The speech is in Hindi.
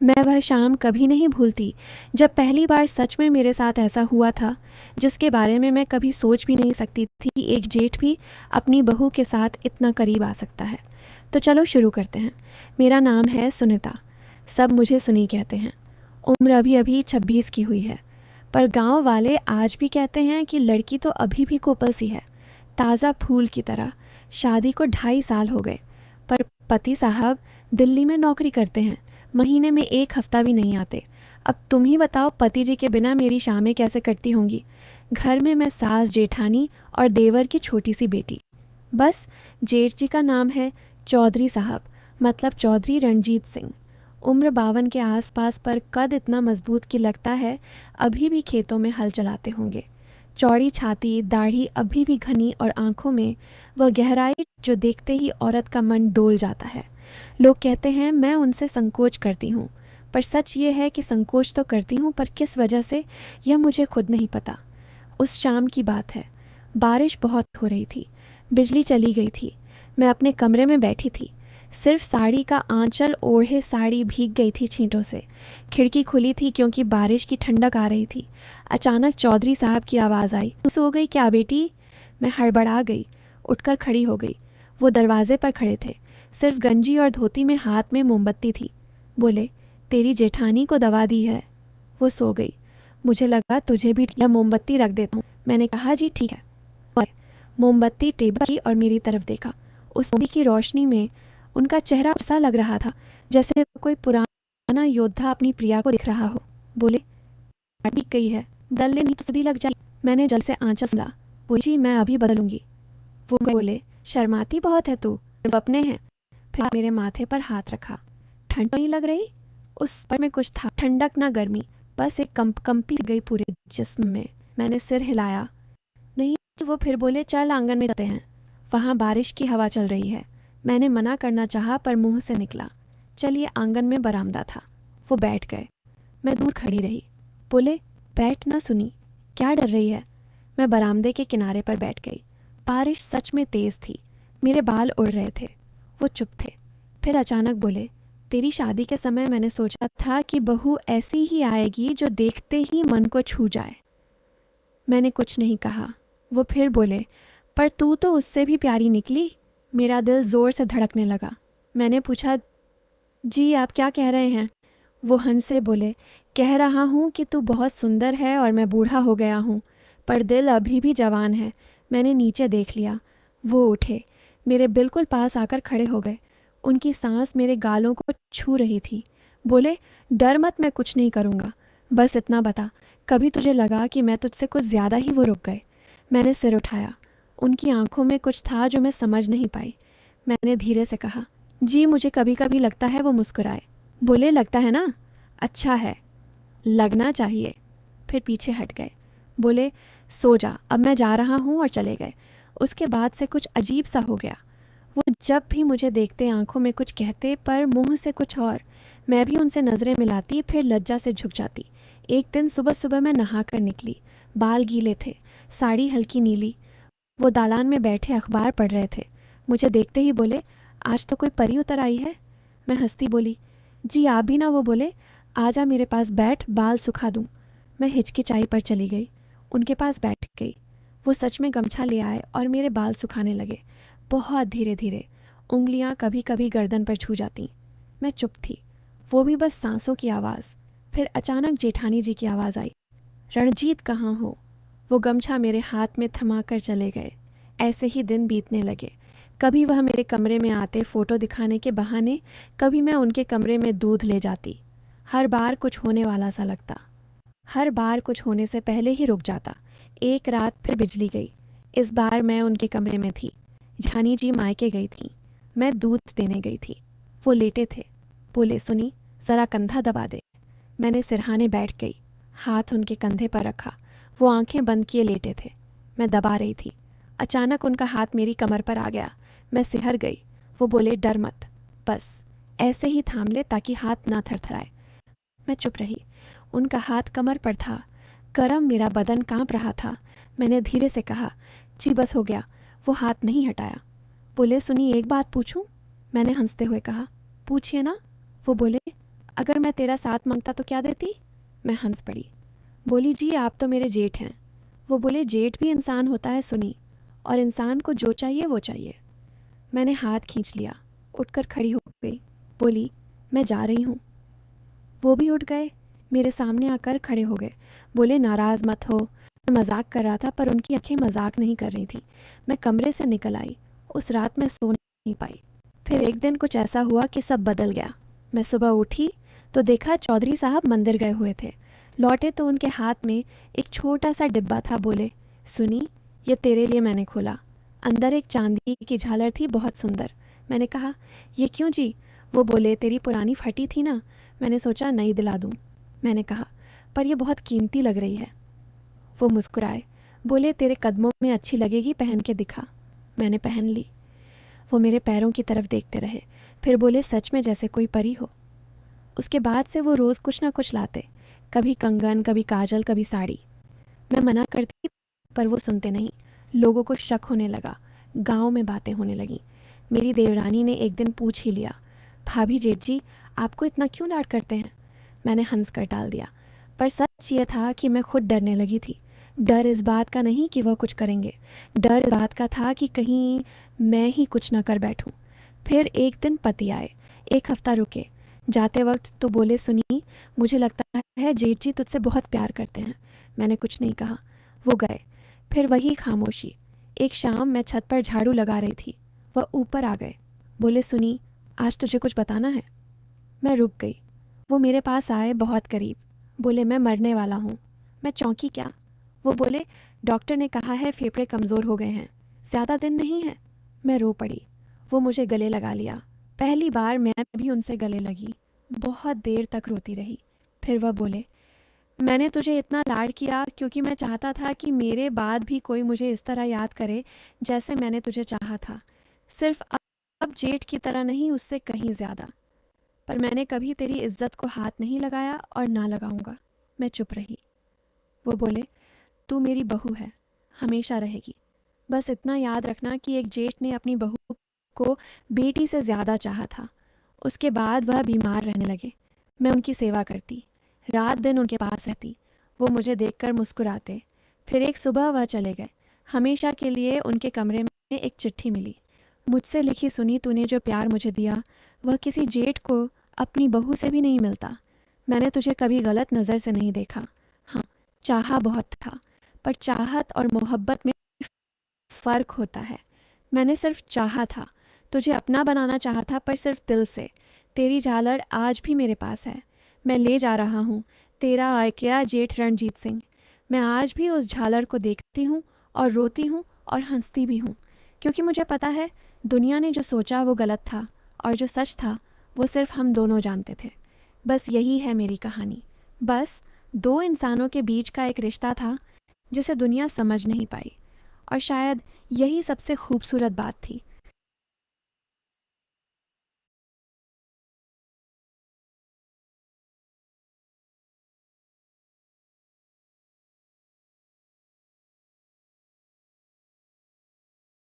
मैं वह शाम कभी नहीं भूलती जब पहली बार सच में मेरे साथ ऐसा हुआ था, जिसके बारे में मैं कभी सोच भी नहीं सकती थी कि एक जेठ भी अपनी बहू के साथ इतना करीब आ सकता है। तो चलो शुरू करते हैं। मेरा नाम है सुनीता। सब मुझे सुनी कहते हैं। उम्र अभी अभी 26 की हुई है, पर गांव वाले आज भी कहते हैं कि लड़की तो अभी भी कोपल सी है, ताज़ा फूल की तरह। शादी को 2.5 साल हो गए, पर पति साहब दिल्ली में नौकरी करते हैं, महीने में 1 हफ्ता भी नहीं आते। अब तुम ही बताओ, पति जी के बिना मेरी शामें कैसे कटती होंगी। घर में मैं सास जेठानी और देवर की छोटी सी बेटी। बस जेठ जी का नाम है चौधरी साहब, मतलब चौधरी रणजीत सिंह। उम्र 52 के आसपास, पर कद इतना मजबूत कि लगता है अभी भी खेतों में हल चलाते होंगे। चौड़ी छाती, दाढ़ी अभी भी घनी, और आंखों में वह गहराई जो देखते ही औरत का मन डोल जाता है। लोग कहते हैं मैं उनसे संकोच करती हूँ, पर सच ये है कि संकोच तो करती हूँ, पर किस वजह से यह मुझे खुद नहीं पता। उस शाम की बात है। बारिश बहुत हो रही थी, बिजली चली गई थी। मैं अपने कमरे में बैठी थी, सिर्फ साड़ी का आंचल ओढ़े साड़ी भीग गई थी छींटों से। खिड़की खुली थी क्योंकि बारिश की ठंडक आ रही थी। अचानक चौधरी साहब की आवाज़ आई, सो गई क्या बेटी? मैं हड़बड़ा गई, उठकर खड़ी हो गई। वो दरवाजे पर खड़े थे, सिर्फ गंजी और धोती में हाथ में मोमबत्ती थी। बोले, तेरी जेठानी को दवा दी है। वो सो गई। मुझे लगा तुझे भी यह मोमबत्ती रख देता हूँ। मैंने कहा जी ठीक है, और मोमबत्ती टेबल की और मेरी तरफ देखा। उस मोमबत्ती की रोशनी में उनका चेहरा ऐसा लग रहा था जैसे कोई पुराना योद्धा अपनी प्रिया को दिख रहा हो। बोले, ठीक गई है, बदल ले नहीं तो सर्दी लग जाए। मैंने जल से आंचल संभाला। बोली, जी मैं अभी बदलूंगी। वो बोले, शर्माती बहुत है तू, अपने हैं। फिर मेरे माथे पर हाथ रखा। ठंड नहीं लग रही? उस पर में कुछ था, ठंडक ना गर्मी, बस एक कंपी गई पूरे जिस्म में। मैंने सिर हिलाया। नहीं। वो फिर बोले, चल आंगन में जाते हैं, वहाँ बारिश की हवा चल रही है। मैंने मना करना चाहा, पर मुंह से निकला, चलिए। आंगन में बरामदा था। वो बैठ गए, मैं दूर खड़ी रही। बोले, बैठ ना सुनी, क्या डर रही है? मैं बरामदे के किनारे पर बैठ गई। बारिश सच में तेज़ थी, मेरे बाल उड़ रहे थे। वो चुप थे। फिर अचानक बोले, तेरी शादी के समय मैंने सोचा था कि बहू ऐसी ही आएगी जो देखते ही मन को छू जाए। मैंने कुछ नहीं कहा। वो फिर बोले, पर तू तो उससे भी प्यारी निकली। मेरा दिल ज़ोर से धड़कने लगा। मैंने पूछा, जी आप क्या कह रहे हैं? वो हंसे बोले, कह रहा हूँ कि तू बहुत सुंदर है और मैं बूढ़ा हो गया हूँ, पर दिल अभी भी जवान है। मैंने नीचे देख लिया। वो उठे, मेरे बिल्कुल पास आकर खड़े हो गए। उनकी सांस मेरे गालों को छू रही थी। बोले, डर मत, मैं कुछ नहीं करूँगा। बस इतना बता, कभी तुझे लगा कि मैं तुझसे कुछ ज़्यादा ही? वो रुक गए। मैंने सिर उठाया। उनकी आंखों में कुछ था जो मैं समझ नहीं पाई। मैंने धीरे से कहा, जी मुझे कभी कभी लगता है। वो मुस्कुराए। बोले, लगता है ना? अच्छा है, लगना चाहिए। फिर पीछे हट गए। बोले, सो जा, अब मैं जा रहा हूँ, और चले गए। उसके बाद से कुछ अजीब सा हो गया। वो जब भी मुझे देखते आंखों में कुछ कहते, पर मुंह से कुछ और। मैं भी उनसे नज़रें मिलाती, फिर लज्जा से झुक जाती। एक दिन सुबह सुबह मैं नहा कर निकली। बाल गीले थे, साड़ी हल्की नीली। वो दालान में बैठे अखबार पढ़ रहे थे। मुझे देखते ही बोले, आज तो कोई परी उतर आई है। मैं हंसती बोली, जी आप भी ना। वो बोले, आजा मेरे पास बैठ, बाल सुखा दूँ। मैं हिचकिचाई पर चली गई, उनके पास बैठ गई। वो सच में गमछा ले आए और मेरे बाल सुखाने लगे, बहुत धीरे धीरे। उंगलियां कभी कभी गर्दन पर छू जाती। मैं चुप थी, वो भी बस सांसों की आवाज़। फिर अचानक जेठानी जी की आवाज़ आई, रणजीत कहाँ हो? वो गमछा मेरे हाथ में थमा कर चले गए। ऐसे ही दिन बीतने लगे। कभी वह मेरे कमरे में आते फ़ोटो दिखाने के बहाने, कभी मैं उनके कमरे में दूध ले जाती। हर बार कुछ होने वाला सा लगता, हर बार कुछ होने से पहले ही रुक जाता। एक रात फिर बिजली गई। इस बार मैं उनके कमरे में थी। झानी जी मायके गई थी, मैं दूध देने गई थी। वो लेटे थे। बोले, सुनी, ज़रा कंधा दबा दे। मैंने सिरहाने बैठ गई, हाथ उनके कंधे पर रखा। वो आंखें बंद किए लेटे थे, मैं दबा रही थी। अचानक उनका हाथ मेरी कमर पर आ गया। मैं सिहर गई। वो बोले, डर मत, बस ऐसे ही थाम ले ताकि हाथ ना थरथराए। मैं चुप रही। उनका हाथ कमर पर था, गरम, मेरा बदन कांप रहा था। मैंने धीरे से कहा, जी बस हो गया। वो हाथ नहीं हटाया। बोले, सुनी एक बात पूछूं? मैंने हंसते हुए कहा, पूछिए ना। वो बोले, अगर मैं तेरा साथ मांगता तो क्या देती? मैं हंस पड़ी। बोली, जी आप तो मेरे जेठ हैं। वो बोले, जेठ भी इंसान होता है सुनी, और इंसान को जो चाहिए वो चाहिए। मैंने हाथ खींच लिया, उठकर खड़ी हो गई। बोली, मैं जा रही हूँ। वो भी उठ गए, मेरे सामने आकर खड़े हो गए। बोले, नाराज़ मत हो, मैं मजाक कर रहा था। पर उनकी आंखें मजाक नहीं कर रही थी। मैं कमरे से निकल आई। उस रात मैं सो नहीं पाई। फिर एक दिन कुछ ऐसा हुआ कि सब बदल गया। मैं सुबह उठी तो देखा चौधरी साहब मंदिर गए हुए थे। लौटे तो उनके हाथ में एक छोटा सा डिब्बा था। बोले, सुनी, ये तेरे लिए मैंने खोला। अंदर एक चांदी की झालर थी, बहुत सुंदर। मैंने कहा, ये क्यों जी? वो बोले, तेरी पुरानी फटी थी ना, मैंने सोचा नई दिला दूं। मैंने कहा, पर यह बहुत कीमती लग रही है। वो मुस्कुराए, बोले, तेरे कदमों में अच्छी लगेगी, पहन के दिखा। मैंने पहन ली। वो मेरे पैरों की तरफ देखते रहे, फिर बोले, सच में जैसे कोई परी हो। उसके बाद से वो रोज़ कुछ ना कुछ लाते, कभी कंगन, कभी काजल, कभी साड़ी। मैं मना करती पर वो सुनते नहीं। लोगों को शक होने लगा, गांव में बातें होने लगीं। मेरी देवरानी ने एक दिन पूछ ही लिया, भाभी जेठ जी आपको इतना क्यों लाड करते हैं? मैंने हंस कर टाल दिया, पर सच ये था कि मैं खुद डरने लगी थी। डर इस बात का नहीं कि वह कुछ करेंगे, डर इस बात का था कि कहीं मैं ही कुछ न कर बैठूं। फिर एक दिन पति आए, 1 हफ्ता रुके। जाते वक्त तो बोले, सुनी, मुझे लगता है जेठ जी तुझसे बहुत प्यार करते हैं। मैंने कुछ नहीं कहा। वो गए। फिर वही खामोशी। एक शाम मैं छत पर झाड़ू लगा रही थी। वह ऊपर आ गए। बोले, सुनी, आज तुझे कुछ बताना है। मैं रुक गई। वो मेरे पास आए, बहुत करीब। बोले, मैं मरने वाला हूँ। मैं चौंकी, क्या? वो बोले, डॉक्टर ने कहा है फेफड़े कमज़ोर हो गए हैं, ज़्यादा दिन नहीं है। मैं रो पड़ी। वो मुझे गले लगा लिया। पहली बार मैं भी उनसे गले लगी। बहुत देर तक रोती रही। फिर वह बोले, मैंने तुझे इतना लाड किया क्योंकि मैं चाहता था कि मेरे बाद भी कोई मुझे इस तरह याद करे जैसे मैंने तुझे चाहा था। सिर्फ अब जेठ की तरह नहीं, उससे कहीं ज़्यादा। पर मैंने कभी तेरी इज्जत को हाथ नहीं लगाया और ना लगाऊंगा। मैं चुप रही। वो बोले, तू मेरी बहू है, हमेशा रहेगी। बस इतना याद रखना कि एक जेठ ने अपनी बहू को बेटी से ज़्यादा चाहा था। उसके बाद वह बीमार रहने लगे। मैं उनकी सेवा करती, रात दिन उनके पास रहती। वो मुझे देखकर मुस्कुराते। फिर एक सुबह वह चले गए। हमेशा के लिए उनके कमरे में एक चिट्ठी मिली, मुझसे लिखी, सुनी, तूने जो प्यार मुझे दिया वह किसी जेठ को अपनी बहू से भी नहीं मिलता। मैंने तुझे कभी गलत नज़र से नहीं देखा। हाँ, चाहा बहुत था, पर चाहत और मोहब्बत में फ़र्क होता है। मैंने सिर्फ चाहा था, तुझे अपना बनाना चाहा था, पर सिर्फ दिल से। तेरी झालर आज भी मेरे पास है। मैं ले जा रहा हूँ, तेरा आयकिया जेठ रणजीत सिंह। मैं आज भी उस झालर को देखती हूँ और रोती हूँ और हंसती भी हूँ, क्योंकि मुझे पता है दुनिया ने जो सोचा वो गलत था, और जो सच था वो सिर्फ हम दोनों जानते थे। बस यही है मेरी कहानी। बस दो इंसानों के बीच का एक रिश्ता था जिसे दुनिया समझ नहीं पाई, और शायद यही सबसे खूबसूरत बात थी।